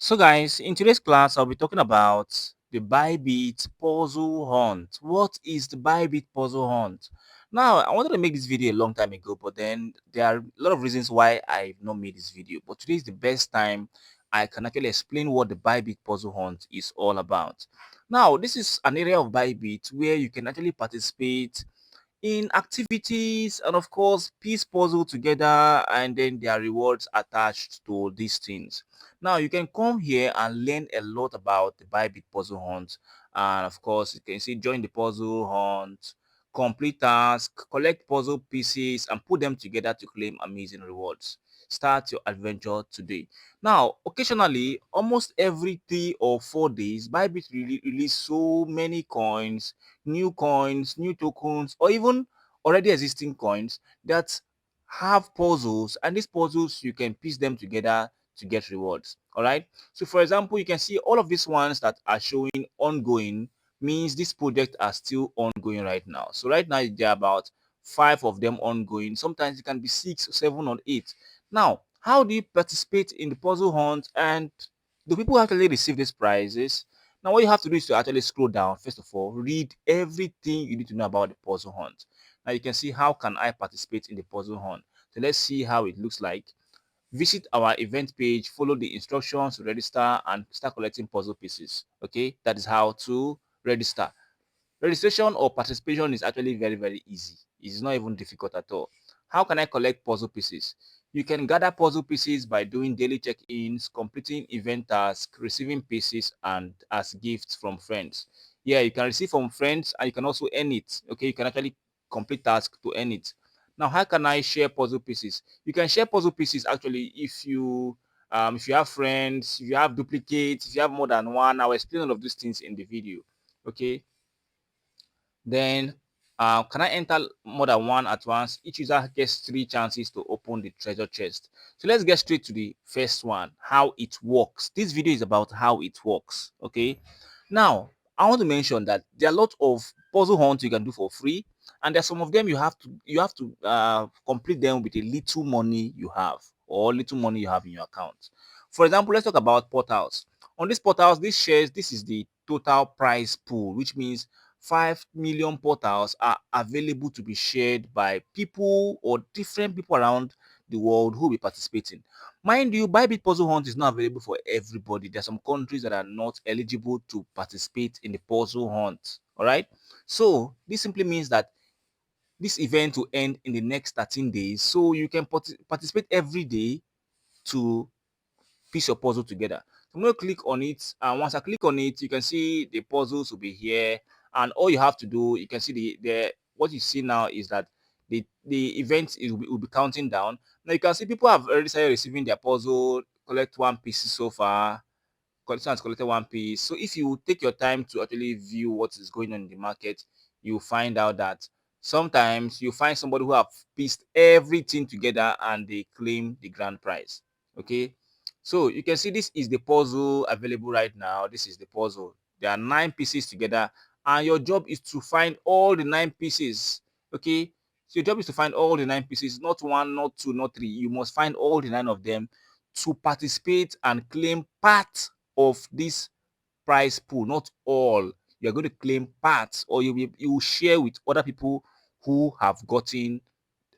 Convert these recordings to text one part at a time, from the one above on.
So guys, in today's class, I'll be talking about the Bybit puzzle hunt. What is the Bybit puzzle hunt? Now, I wanted to make this video a long time ago, but then there are a lot of reasons why I've not made this video. But today is the best time I can actually explain what the Bybit puzzle hunt is all about. Now, this is an area of Bybit where you can actually participate in activities and of course piece puzzle together, and then there are rewards attached to these things. Now you can come here and learn a lot about the Bybit puzzle hunt, and of course you can see join the puzzle hunt, complete task, collect puzzle pieces and put them together to claim amazing rewards. Start your adventure today. Now occasionally, almost every 3 or 4 days, Bybit release so many coins, new tokens, or even already existing coins that have puzzles, and these puzzles you can piece them together to get rewards. All right. So, for example, you can see all of these ones that are showing ongoing means this project are still ongoing right now. So, right now there are about 5 of them ongoing. Sometimes it can be 6, 7, or 8. Now, how do you participate in the puzzle hunt, and do people actually receive these prizes? Now, what you have to do is to actually scroll down. First of all, read everything you need to know about the puzzle hunt. Now, you can see how can I participate in the puzzle hunt. So let's see how it looks like. Visit our event page, follow the instructions to register, and start collecting puzzle pieces. Okay, that is how to register. Registration or participation is actually very easy. It's not even difficult at all. How can I collect puzzle pieces? You can gather puzzle pieces by doing daily check-ins, completing event tasks, receiving pieces, and as gifts from friends. Yeah, you can receive from friends and you can also earn it. Okay, you can actually complete tasks to earn it. Now, how can I share puzzle pieces? You can share puzzle pieces actually if you have friends, if you have duplicates, if you have more than one. I'll explain all of these things in the video. Okay, then, can I enter more than one at once? Each user gets 3 chances to open the treasure chest. So let's get straight to the first one, how it works. This video is about how it works. Okay. Now, I want to mention that there are a lot of puzzle hunts you can do for free, and there's some of them you have to complete them with a little money you have, or little money you have in your account. For example, let's talk about portals. On these portals, this is the total prize pool, which means 5 million portals are available to be shared by people or different people around the world who will be participating. Mind you, Bybit Puzzle Hunt is not available for everybody. There are some countries that are not eligible to participate in the puzzle hunt. All right. So this simply means that this event will end in the next 13 days. So you can participate every day to piece your puzzle together. So I'm going to click on it, and once I click on it, you can see the puzzles will be here, and all you have to do, you can see the what you see now is that the event will be counting down. Now you can see people have already started receiving their puzzle, collect one piece so far. Collection has collected one piece. So if you take your time to actually view what is going on in the market, you find out that sometimes you find somebody who have pieced everything together and they claim the grand prize. Okay, so you can see this is the puzzle available right now. This is the puzzle. There are 9 pieces together, and your job is to find all the 9 pieces. Okay, so your job is to find all the 9 pieces, not one, not two, not three. You must find all the 9 of them to participate and claim part of this prize pool, not all. You're going to claim parts, or you will share with other people who have gotten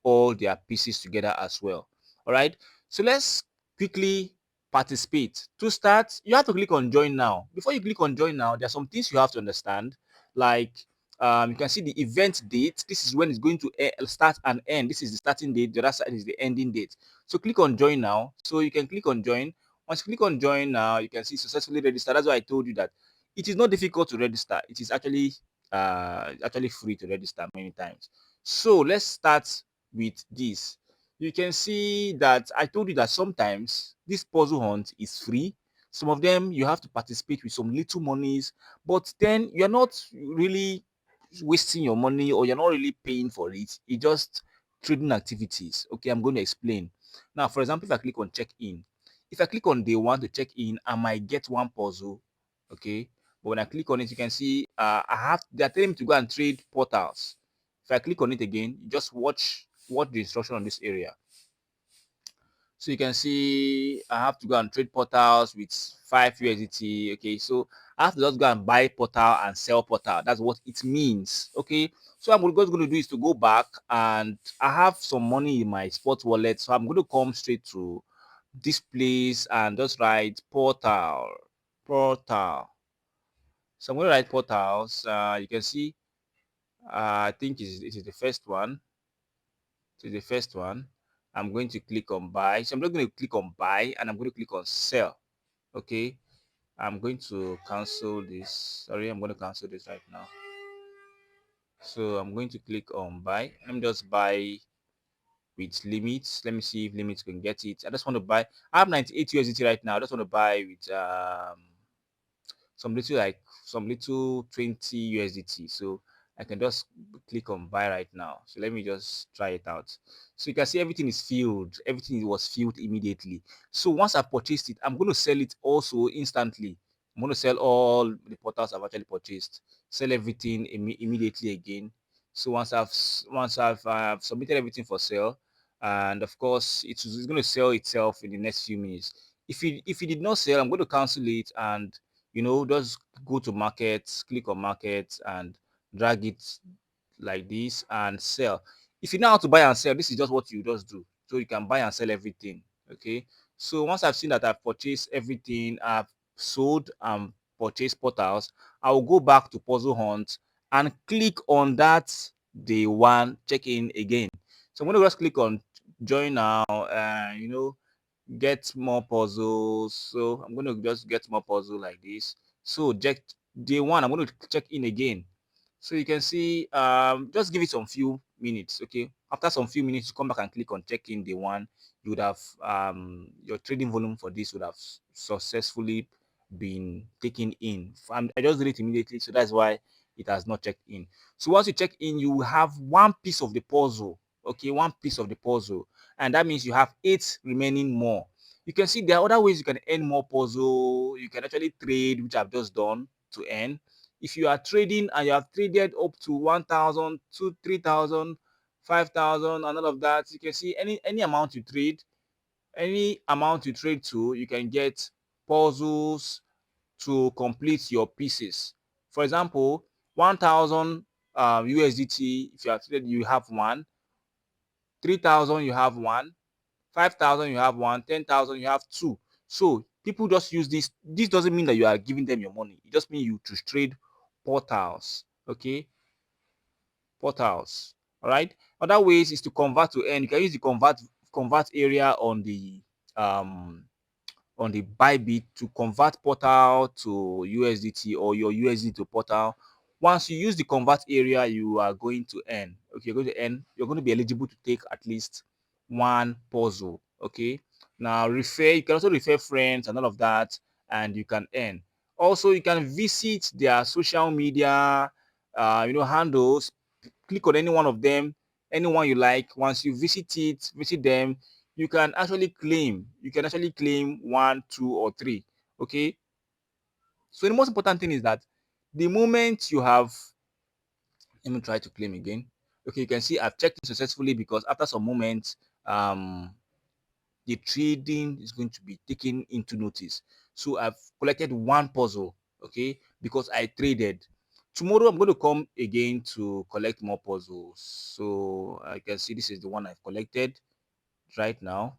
all their pieces together as well. All right, so let's quickly participate. To start, you have to click on join now. Before you click on join now, there are some things you have to understand, like you can see the event date. This is when it's going to start and end. This is the starting date, the other side is the ending date. So click on join now. So you can click on join. Once you click on join now, you can see successfully registered. That's why I told you that it is not difficult to register. It is actually free to register many times. So let's start with this. You can see that I told you that sometimes this puzzle hunt is free. Some of them you have to participate with some little monies, but then you're not really wasting your money, or you're not really paying for it. It's just trading activities. Okay, I'm going to explain. Now, for example, if I click on check in, if I click on day one to check in, I might get one puzzle. Okay, but when I click on it, you can see they're telling me to go and trade portals. If I click on it again, just watch the instruction on this area. So you can see I have to go and trade portals with 5 USDT. Okay, so I have to just go and buy portal and sell portal. That's what it means. Okay, so I'm just going to do is to go back, and I have some money in my spot wallet. So I'm going to come straight to this place and just write portal. So I'm going to write portals. You can see, I think it is the first one. To the first one, I'm going to click on buy. So I'm just going to click on buy, and I'm going to click on sell. Okay, I'm going to cancel this. Sorry, I'm going to cancel this right now. So I'm going to click on buy. Let me just buy with limits. Let me see if limits can get it. I just want to buy. I have 98 USDT right now. I just want to buy with some little, like some little 20 USDT. So I can just click on buy right now. So let me just try it out. So you can see everything is filled. Everything was filled immediately. So once I purchased it, I'm going to sell it also instantly. I'm going to sell all the portals I've actually purchased. Sell everything immediately again. So once I've submitted everything for sale, and of course it's going to sell itself in the next few minutes. If it did not sell, I'm going to cancel it, and just go to markets, click on markets, and drag it like this and sell. If you know how to buy and sell, this is just what you just do. So you can buy and sell everything. Okay. So once I've seen that I've purchased everything, I've sold and purchased portals, I will go back to Puzzle Hunt and click on that day one check-in again. So I'm going to just click on join now, and get more puzzles. So I'm going to just get more puzzle like this. So check day one, I'm going to check in again. So you can see, just give it some few minutes. Okay, after some few minutes, you come back and click on check in day one. You would have your trading volume for this would have successfully been taken in. I just did it immediately, so that's why it has not checked in. So once you check in, you will have one piece of the puzzle. Okay, one piece of the puzzle, and that means you have 8 remaining more. You can see there are other ways you can earn more puzzle. You can actually trade, which I've just done to earn. If you are trading and you have traded up to 1,000, 3,000, 5,000, and all of that, you can see any amount you trade, to, you can get puzzles to complete your pieces. For example, 1,000 USDT, if you are traded, you have one. 3,000, you have one. 5,000, you have one. 10,000, you have two. So people just use this. This doesn't mean that you are giving them your money. It just means you to trade portals. Okay, portals. All right. Other ways is to convert to earn. You can use the convert area on the Bybit to convert portal to USDT or your USD to portal. Once you use the convert area, you are going to earn. Okay, you're going to earn. You're going to be eligible to take at least one puzzle. Okay. Now refer. You can also refer friends and all of that, and you can earn. Also, you can visit their social media, handles. Click on any one of them, anyone you like. Once you visit them, you can actually claim. You can actually claim one, two, or three. Okay. So the most important thing is that the moment you have, let me try to claim again. Okay, you can see I've checked it successfully because after some moments, the trading is going to be taken into notice. So I've collected one puzzle, okay, because I traded. Tomorrow I'm going to come again to collect more puzzles. So I can see this is the one I've collected right now.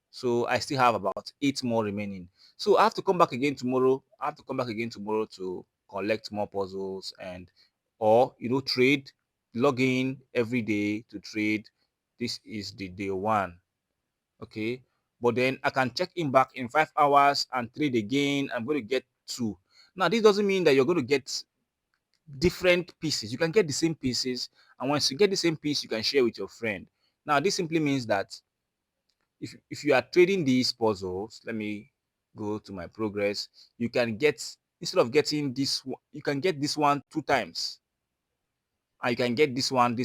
So I still have about 8 more remaining. So I have to come back again tomorrow. I have to come back again tomorrow to collect more puzzles, and or trade, log in every day to trade. This is the day one. Okay, but then I can check in back in 5 hours and trade again. I'm going to get two. Now this doesn't mean that you're going to get different pieces. You can get the same pieces, and once you get the same piece, you can share with your friend. Now this simply means that if you are trading these puzzles, let me go to my progress. You can get, instead of getting this one, you can get this one 2 times, and you can get this one.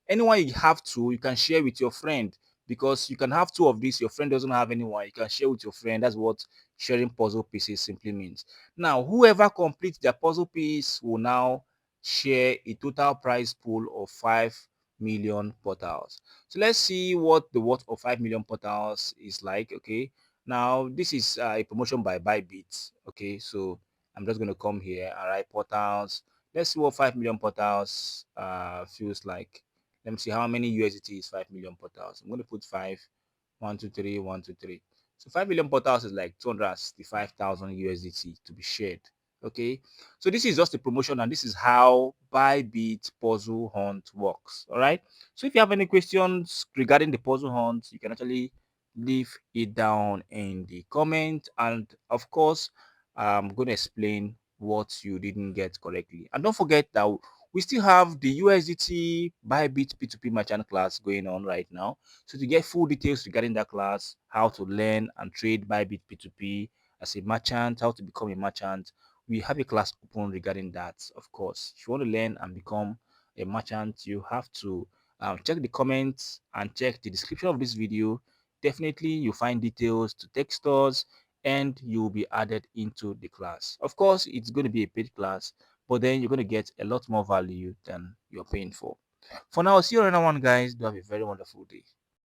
Anyone you have two, you can share with your friend, because you can have two of this. Your friend doesn't have anyone, you can share with your friend. That's what sharing puzzle pieces simply means. Now whoever completes their puzzle piece will now share a total prize pool of 5 million portals. So let's see what the worth of 5 million portals is like. Okay, now this is a promotion by Bybit. Okay, so I'm just going to come here and write portals. Let's see what 5 million portals feels like. Let me see how many USDT is 5 million portals. I'm going to put 5, 1, 2, 3, 1, 2, 3. So 5 million portals is like 265,000 USDT to be shared. Okay, so this is just a promotion, and this is how Bybit Puzzle Hunt works. All right. So if you have any questions regarding the puzzle hunt, you can actually leave it down in the comment, and of course, I'm going to explain what you didn't get correctly. And don't forget that we still have the USDT Bybit P2P merchant class going on right now. So to get full details regarding that class, how to learn and trade Bybit P2P as a merchant, how to become a merchant, we have a class open regarding that. Of course, if you want to learn and become a merchant, you have to check the comments and check the description of this video. Definitely you'll find details to tech stores, and you'll be added into the class. Of course, it's going to be a paid class, but then you're going to get a lot more value than you're paying for. For now, see you on another one, guys. Do have a very wonderful day.